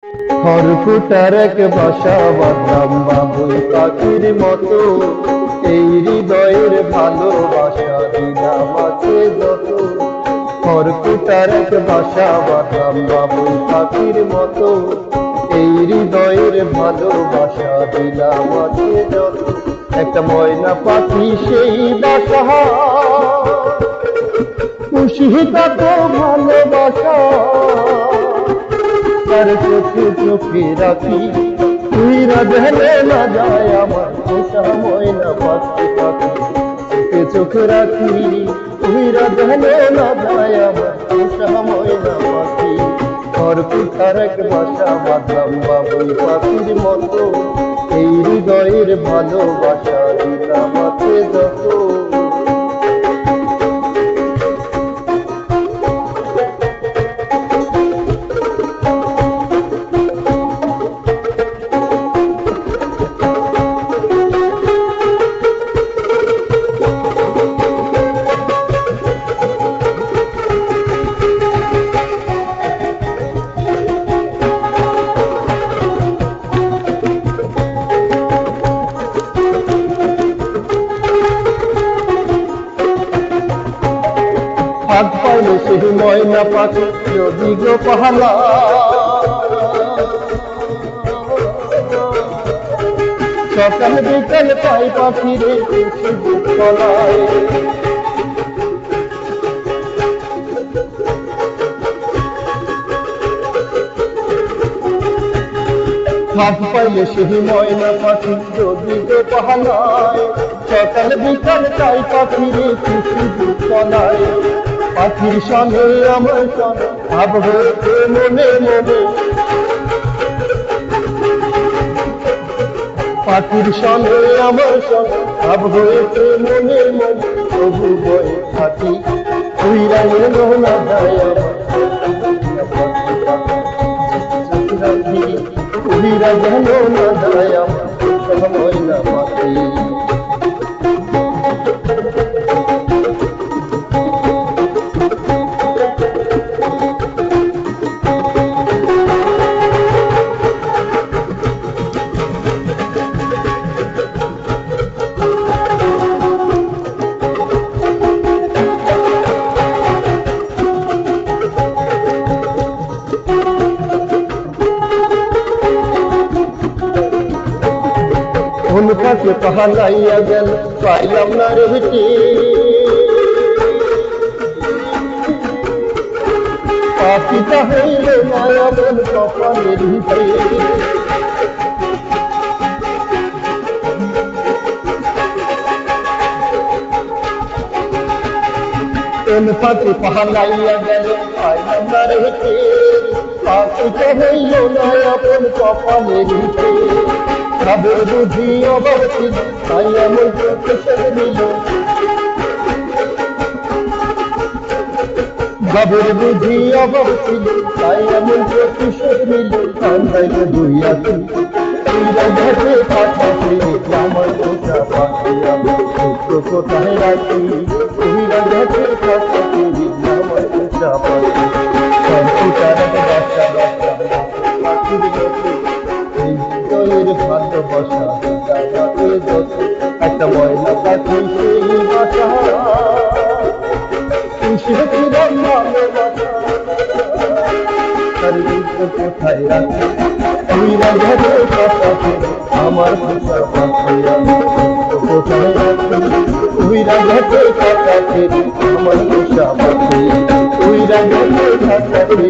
খড়কুটার এক বাসা বাঁধলাম বাবুই পাখির মতো, এই হৃদয়ের ভালোবাসা দিলাম আছে যত। খড়কুটার এক বাসা বাঁধলাম বাবুই পাখির মতো, এই হৃদয়ের ভালোবাসা দিলাম আছে যত। একটা ময়না পাখি সেই বাসা, খুশি তত ভালোবাসা, তার চোখে চোখে রাখি উইরা ঢেলে না যায় আমার পোষা ময়না পাখি। চোখে চোখে রাখি উইরা ঢেলে না যায় আমার পোষা ময়না পাখি। খড়কুটার এক বাসা বাঁধলাম বাবুই পাখির মতো, এই হৃদয়ের ভালোবাসা দিলাম আছে যত। হাত পাইলে সেই ময়না পাখি যদি গো পাহালা, সকাল বিকাল পাই পাখি রে তলায়। হাত পাইলে সেই ময়না পাখি যদি গো পাহালায়, সকাল বিকাল পাই পাখি রে তলায়। পাখির সঙ্গে আমার সঙ্গে ভাব হয়েছে মনে মনে, পাখির সঙ্গে আমার সঙ্গে ভাব হয়েছে মনে মনে। তবু বয়ে থাকি উইরা এলো না যায় আমার, উইরা গেল না যায় আমার ময়না পাখি। কোন পাখি পাহালাইয়া গেল পাইলাম না রে হেঁটে, পাখিটা হইল মায়া বল কপালের ভিতরে। কোন পাখি পাহালাইয়া গেল পাইলাম না রে হেঁটে, পাখিটা হইল মায়া বল কপালের ভিতরে। ভাবের বুঝি অভাব ছিল তাই এমন প্রতিশোধ নিল, ভাবের বুঝি অভাব ছিল তাই এমন প্রতিশোধ নিল। কান্দাইলে দুইয়া তুইরা ঘেটে পাঠাচ্ছি আমার পোষা পাখি, আমি সূত্র কোথায় রাখি তুইরা ঘেটে পাঠাচ্ছি আমার পোষা পাখি। খড়কুটার এক বাসা বাঁধলাম পাখির মতো, ভালোবাসা যত। একটা ময়না পাখি সেই বাসা, খুশি ছিলাম ভালোবাসা, তার কোথায় রাখি উইরা ঘরে পাঠাচ্ছি আমার পোষা পাখি। আমি কোথায় রাখি উইরা ঘরে পাঠাচ্ছি আমার পোষা পাখি, উইরা ঘরে পাঠাচ্ছি।